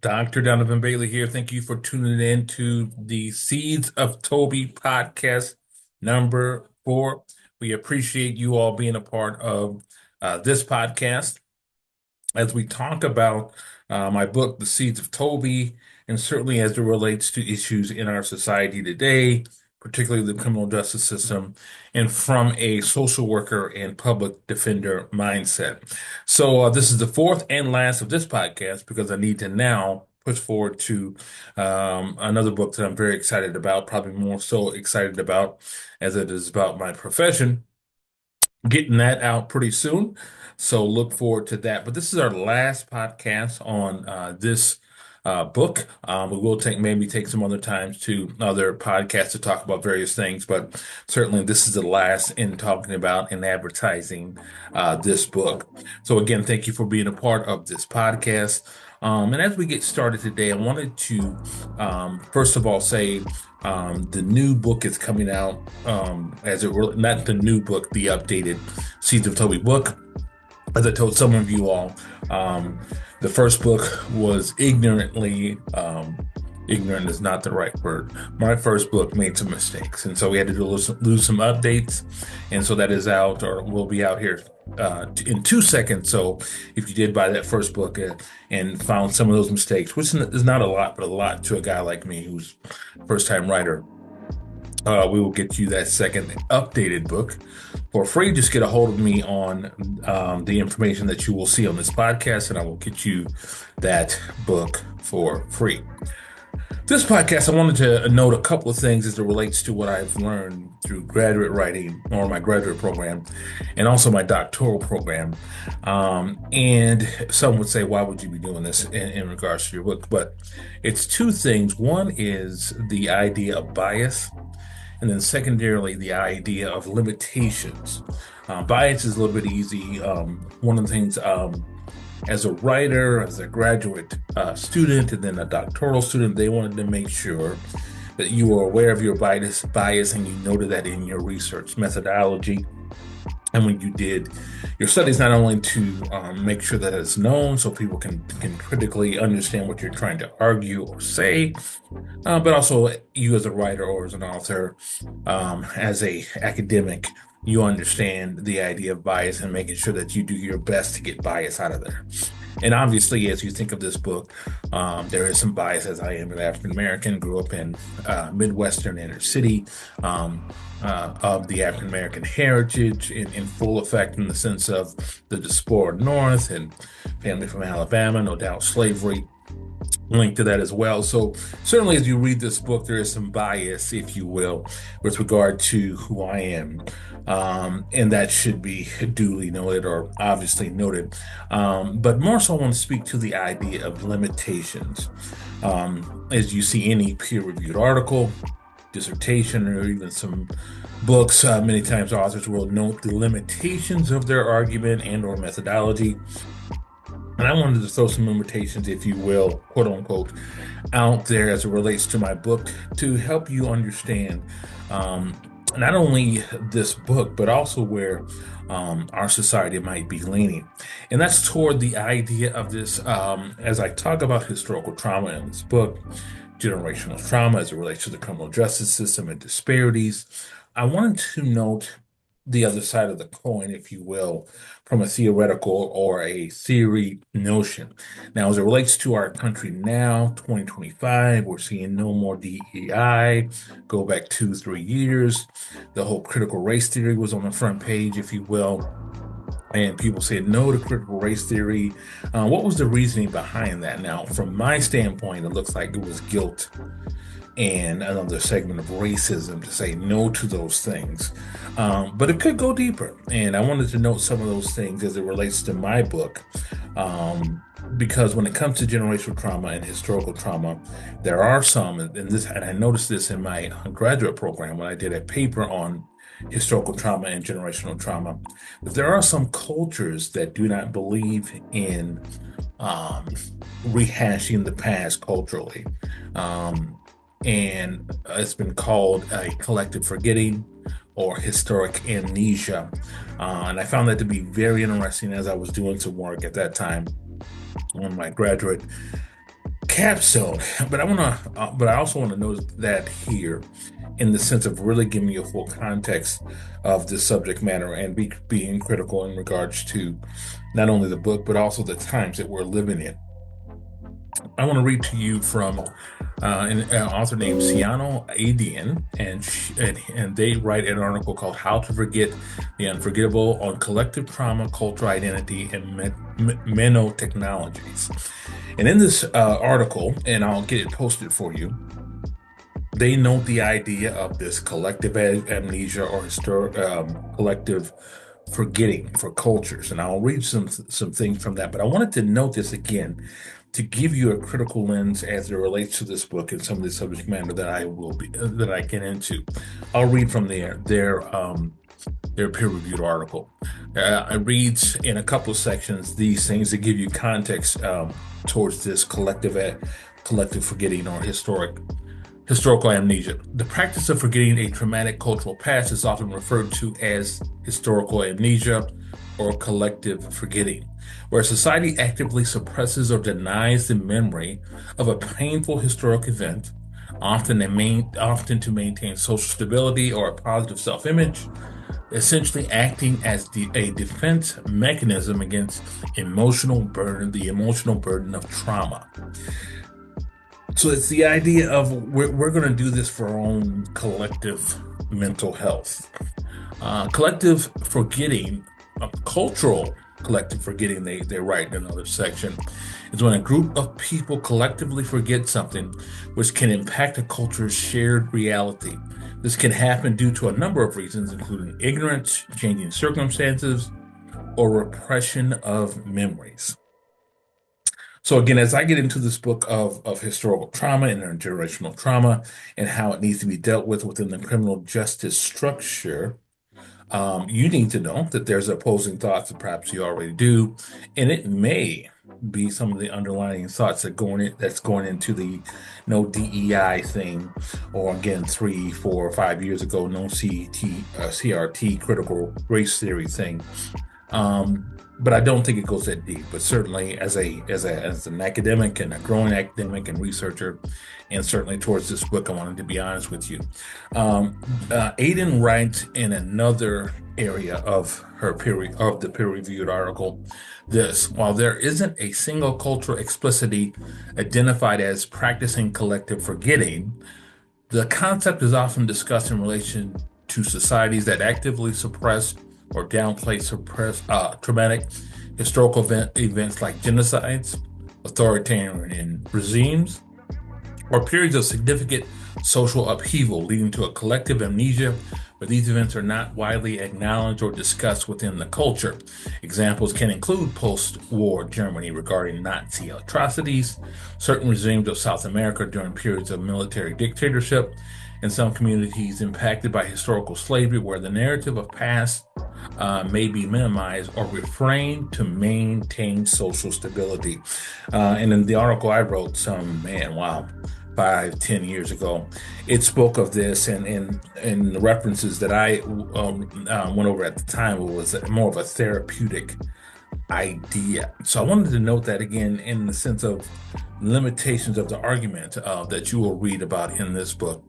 Dr. Donovan Bailey here. Thank you for tuning in to the Seeds of Toby podcast number 4. We appreciate you all being a part of this podcast as we talk about my book, The Seeds of Toby, and certainly as it relates to issues in our society today, particularly the criminal justice system, and from a social worker and public defender mindset. So, this is the fourth and last of this podcast because I need to now push forward to another book that I'm very excited about, probably more so excited about as it is about my profession, getting that out pretty soon. So look forward to that. But this is our last podcast on this book. We will maybe take some other times to other podcasts to talk about various things, but certainly this is the last in talking about and advertising this book. So again, thank you for being a part of this podcast. And as we get started today, I wanted to first of all say the new book is coming out not the new book, the updated Seeds of Toby book. As I told some of you all, the first book was ignorant is not the right word. My first book made some mistakes, and so we had to lose some updates, and so that is out or will be out here in 2 seconds. So if you did buy that first book and found some of those mistakes, which is not a lot, but a lot to a guy like me who's first time writer, we will get you that second updated book for free. Just get a hold of me on the information that you will see on this podcast, and I will get you that book for free. This podcast, I wanted to note a couple of things as it relates to what I've learned through graduate writing or my graduate program and also my doctoral program. And some would say, why would you be doing this in regards to your book? But it's two things. One is the idea of bias, and then secondarily, the idea of limitations. Bias is a little bit easy. One of the things as a writer, as a graduate student, and then a doctoral student, they wanted to make sure that you were aware of your bias and you noted that in your research methodology. And when you did your studies, not only to make sure that it's known so people can critically understand what you're trying to argue or say, but also you as a writer or as an author, as a academic, you understand the idea of bias and making sure that you do your best to get bias out of there. And obviously, as you think of this book, there is some bias, as I am an African American, grew up in Midwestern inner city, of the African American heritage in full effect in the sense of the diaspora North and family from Alabama, no doubt slavery linked to that as well. So certainly as you read this book, there is some bias, if you will, with regard to who I am. And that should be duly noted or obviously noted. But more so I want to speak to the idea of limitations. As you see any peer-reviewed article, dissertation, or even some books, many times authors will note the limitations of their argument and or methodology. And I wanted to throw some limitations, if you will, quote unquote, out there as it relates to my book to help you understand not only this book, but also where our society might be leaning. And that's toward the idea of this, as I talk about historical trauma in this book, generational trauma as it relates to the criminal justice system and disparities. I wanted to note the other side of the coin, if you will, from a theoretical or a theory notion. Now, as it relates to our country now, 2025, we're seeing no more DEI. Go back 2-3 years. The whole critical race theory was on the front page, if you will. And people said no to critical race theory. What was the reasoning behind that? Now, from my standpoint, it looks like it was guilt and another segment of racism to say no to those things. But it could go deeper. And I wanted to note some of those things as it relates to my book. Because when it comes to generational trauma and historical trauma, there are some, and I noticed this in my graduate program when I did a paper on historical trauma and generational trauma, that there are some cultures that do not believe in rehashing the past culturally. And it's been called a collective forgetting or historic amnesia. And I found that to be very interesting as I was doing some work at that time on my graduate capstone. But I also want to note that here, in the sense of really giving you a full context of the subject matter and being critical in regards to not only the book but also the times that we're living in. I want to read to you from an author named Siano Adian, and they write an article called "How to Forget the Unforgettable on Collective Trauma, Cultural Identity, and Menotechnologies." And in this article, and I'll get it posted for you, they note the idea of this collective amnesia or collective forgetting for cultures. And I'll read some things from that. But I wanted to note this again to give you a critical lens as it relates to this book and some of the subject matter that I get into. I'll read from their peer-reviewed article. I read in a couple of sections these things to give you context towards this collective forgetting or historical amnesia. The practice of forgetting a traumatic cultural past is often referred to as historical amnesia or collective forgetting, where society actively suppresses or denies the memory of a painful historic event, often to maintain social stability or a positive self-image, essentially acting as a defense mechanism against the emotional burden of trauma. So it's the idea of we're going to do this for our own collective mental health. Collective forgetting, cultural collective forgetting, they write in another section, is when a group of people collectively forget something which can impact a culture's shared reality. This can happen due to a number of reasons, including ignorance, changing circumstances, or repression of memories. So again, as I get into this book of historical trauma and intergenerational trauma and how it needs to be dealt with within the criminal justice structure, you need to know that there's opposing thoughts that perhaps you already do, and it may be some of the underlying thoughts that's going into the no DEI thing, or again 3, 4, 5 years ago no CRT critical race theory thing. But I don't think it goes that deep. But certainly, as an academic and a growing academic and researcher, and certainly towards this book, I wanted to be honest with you. Aiden writes in another area of the peer-reviewed article this: while there isn't a single culture explicitly identified as practicing collective forgetting, the concept is often discussed in relation to societies that actively suppress or downplay traumatic historical events like genocides, authoritarian regimes, or periods of significant social upheaval leading to a collective amnesia where these events are not widely acknowledged or discussed within the culture. Examples can include post-war Germany regarding Nazi atrocities, certain regimes of South America during periods of military dictatorship, and some communities impacted by historical slavery where the narrative of past may be minimized or reframed to maintain social stability. And in the article I wrote 5-10 years ago, it spoke of this, and the references that I went over at the time was more of a therapeutic idea. So I wanted to note that again in the sense of limitations of the argument that you will read about in this book.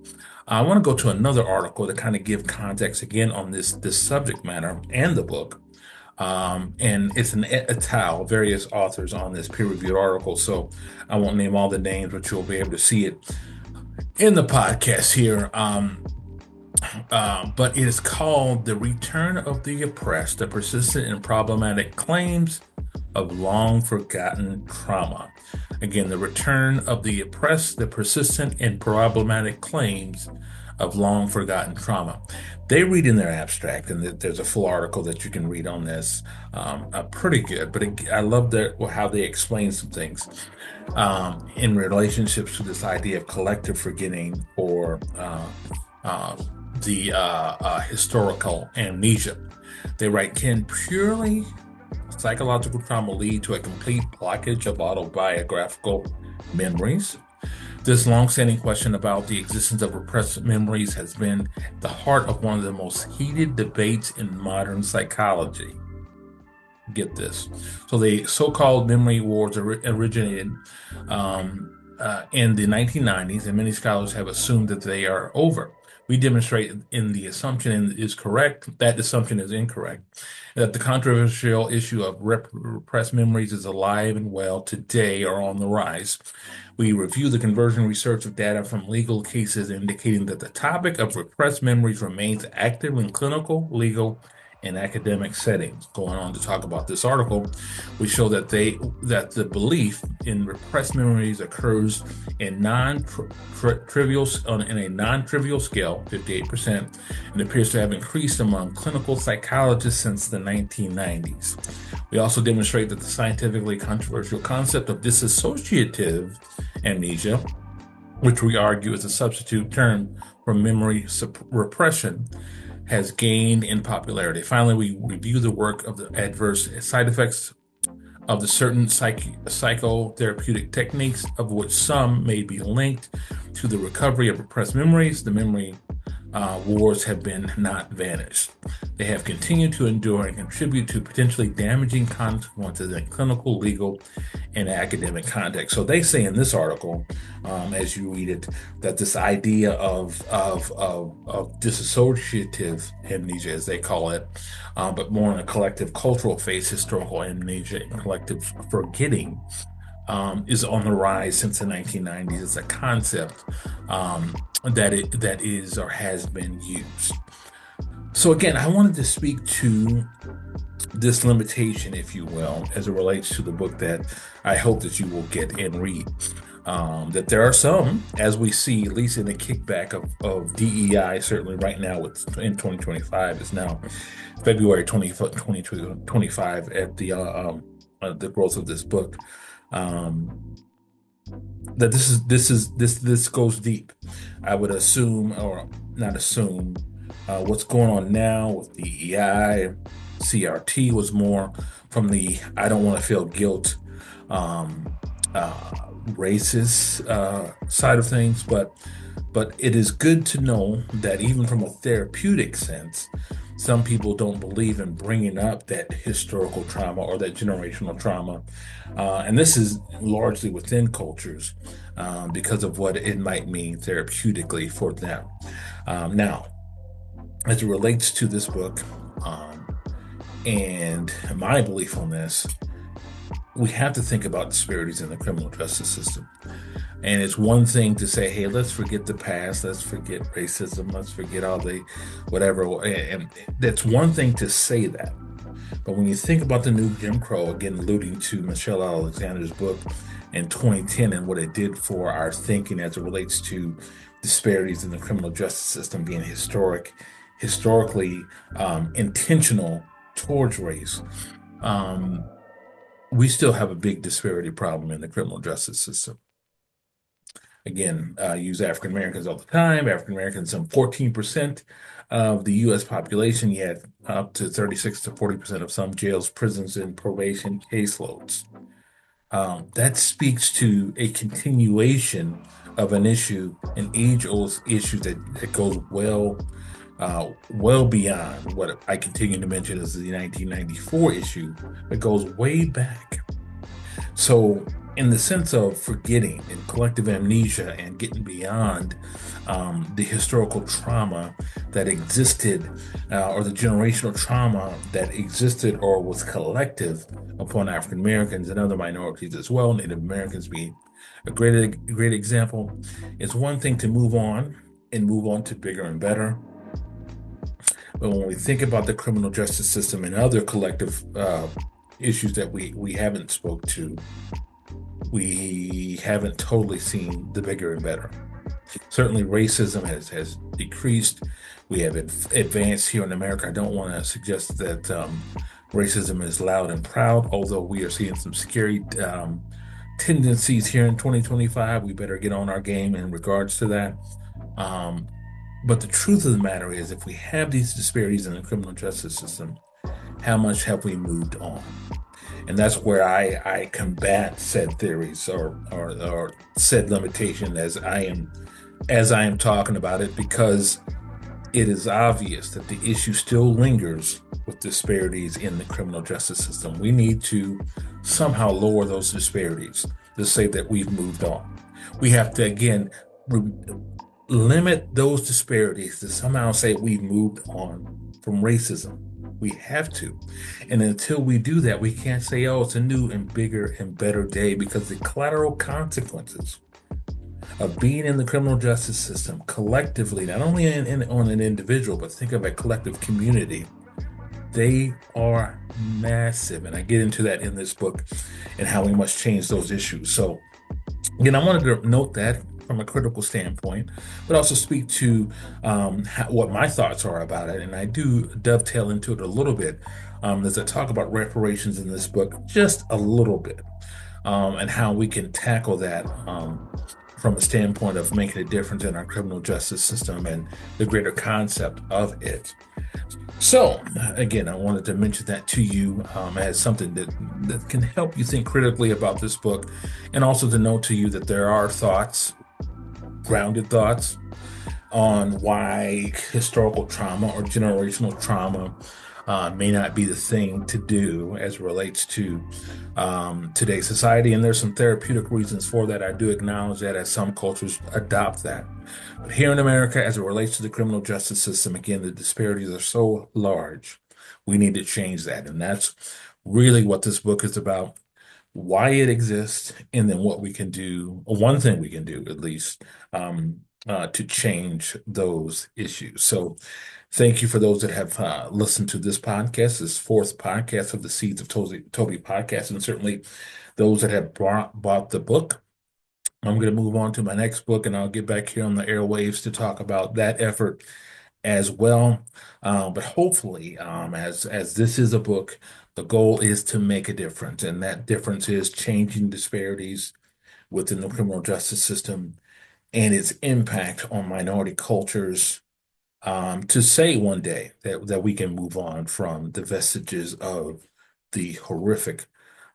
I want to go to another article to kind of give context again on this subject matter and the book. And it's an et al., various authors on this peer-reviewed article. So I won't name all the names, but you'll be able to see it in the podcast here. But it is called "The Return of the Oppressed, the Persistent and Problematic Claims of Long Forgotten Trauma." Again, the return of the oppressed, the persistent and problematic claims of long forgotten trauma. They read in their abstract, and there's a full article that you can read on this. Pretty good, but I love how they explain some things in relationships to this idea of collective forgetting or the historical amnesia. They write, can purely psychological trauma lead to a complete blockage of autobiographical memories? This long-standing question about the existence of repressed memories has been the heart of one of the most heated debates in modern psychology. Get this. So the so-called memory wars originated in the 1990s, and many scholars have assumed that they are over. We demonstrate in the assumption is correct, that assumption is incorrect, that the controversial issue of repressed memories is alive and well today or on the rise. We review the conversion research of data from legal cases indicating that the topic of repressed memories remains active in clinical, legal, and academic settings. Going on to talk about this article, we show that the belief in repressed memories occurs in non-trivial in a non-trivial scale, 58%, and appears to have increased among clinical psychologists since the 1990s. We also demonstrate that the scientifically controversial concept of dissociative amnesia, which we argue is a substitute term for memory repression, has gained in popularity. Finally, we review the work of the adverse side effects of the certain psychotherapeutic techniques, of which some may be linked to the recovery of repressed memories. The memory wars have been not vanished. They have continued to endure and contribute to potentially damaging consequences in clinical, legal, and academic context. So they say in this article, as you read it, that this idea of dissociative amnesia, as they call it, but more in a collective cultural phase, historical amnesia and collective forgetting, is on the rise since the 1990s. It's a concept that is or has been used. So again, I wanted to speak to this limitation, if you will, as it relates to the book that I hope that you will get and read. That there are some, as we see, at least in the kickback of DEI, certainly right now in 2025, it's now February 2025 at the growth of this book. That this goes deep. I would assume, or not assume, what's going on now with DEI, CRT was more from the I don't want to feel guilt, racist side of things, but it is good to know that even from a therapeutic sense, some people don't believe in bringing up that historical trauma or that generational trauma. And this is largely within cultures because of what it might mean therapeutically for them. Now, as it relates to this book and my belief on this, we have to think about disparities in the criminal justice system. And it's one thing to say, hey, let's forget the past, let's forget racism, let's forget all the whatever. And that's one thing to say that. But when you think about the new Jim Crow, again, alluding to Michelle Alexander's book in 2010 and what it did for our thinking as it relates to disparities in the criminal justice system being historically intentional towards race, we still have a big disparity problem in the criminal justice system. Again, use African Americans all the time. African Americans, some 14% of the U.S. population, yet up to 36 to 40% of some jails, prisons, and probation caseloads. That speaks to a continuation of an issue, an age-old issue that goes well beyond what I continue to mention as the 1994 issue. It goes way back. So in the sense of forgetting and collective amnesia and getting beyond the historical trauma that existed or the generational trauma that existed or was collective upon African Americans and other minorities as well, Native Americans being a great example, it's one thing to move on to bigger and better. But when we think about the criminal justice system and other collective issues that we haven't spoke to, we haven't totally seen the bigger and better. Certainly racism has decreased. We have advanced here in America. I don't want to suggest that racism is loud and proud, although we are seeing some scary tendencies here in 2025. We better get on our game in regards to that. But the truth of the matter is, if we have these disparities in the criminal justice system, how much have we moved on? And that's where I combat said theories or said limitation as I am talking about it, because it is obvious that the issue still lingers with disparities in the criminal justice system. We need to somehow lower those disparities to say that we've moved on. We have to, again, re limit those disparities to somehow say we've moved on from racism. We have to. And until we do that, we can't say, oh, it's a new and bigger and better day because the collateral consequences of being in the criminal justice system collectively, not only on an individual, but think of a collective community, they are massive. And I get into that in this book and how we must change those issues. So, again, I wanted to note that from a critical standpoint, but also speak to what my thoughts are about it. And I do dovetail into it a little bit as I talk about reparations in this book, just a little bit, and how we can tackle that from a standpoint of making a difference in our criminal justice system and the greater concept of it. So, again, I wanted to mention that to you as something that can help you think critically about this book, and also to note to you that there are thoughts, grounded thoughts, on why historical trauma or generational trauma may not be the thing to do as it relates to today's society. And there's some therapeutic reasons for that. I do acknowledge that as some cultures adopt that. But here in America, as it relates to the criminal justice system, again, the disparities are so large. We need to change that. And that's really what this book is about, why it exists, and then what we can do, or one thing we can do at least, to change those issues. So thank you for those that have listened to this podcast, this fourth podcast of the Seeds of Toby podcast, and certainly those that have bought the book. I'm going to move on to my next book, and I'll get back here on the airwaves to talk about that effort as well. But hopefully, as this is a book, the goal is to make a difference, and that difference is changing disparities within the criminal justice system and its impact on minority cultures. To say one day that we can move on from the vestiges of the horrific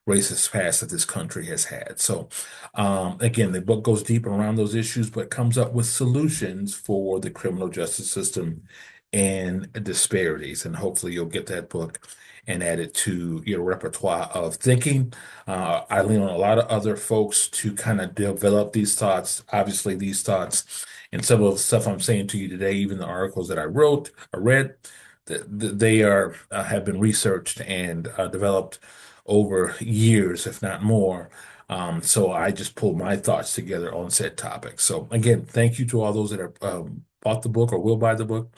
racist past that this country has had. So, again, the book goes deep around those issues, but comes up with solutions for the criminal justice system and disparities. And hopefully, you'll get that book and add it to your repertoire of thinking. I lean on a lot of other folks to kind of develop these thoughts. Obviously, these thoughts and some of the stuff I'm saying to you today, even the articles that I wrote or read, they are have been researched and developed over years, if not more. So I just pulled my thoughts together on said topic. So again, thank you to all those that have bought the book or will buy the book.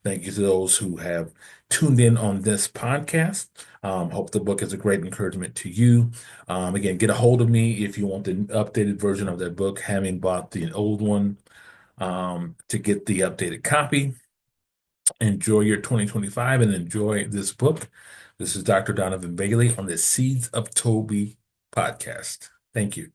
Thank you to those who have tuned in on this podcast. Hope the book is a great encouragement to you. Again, get a hold of me if you want the updated version of that book, having bought the old one, to get the updated copy. Enjoy your 2025 and enjoy this book. This is Dr. Donovan Bailey on the Seeds of Toby podcast. Thank you.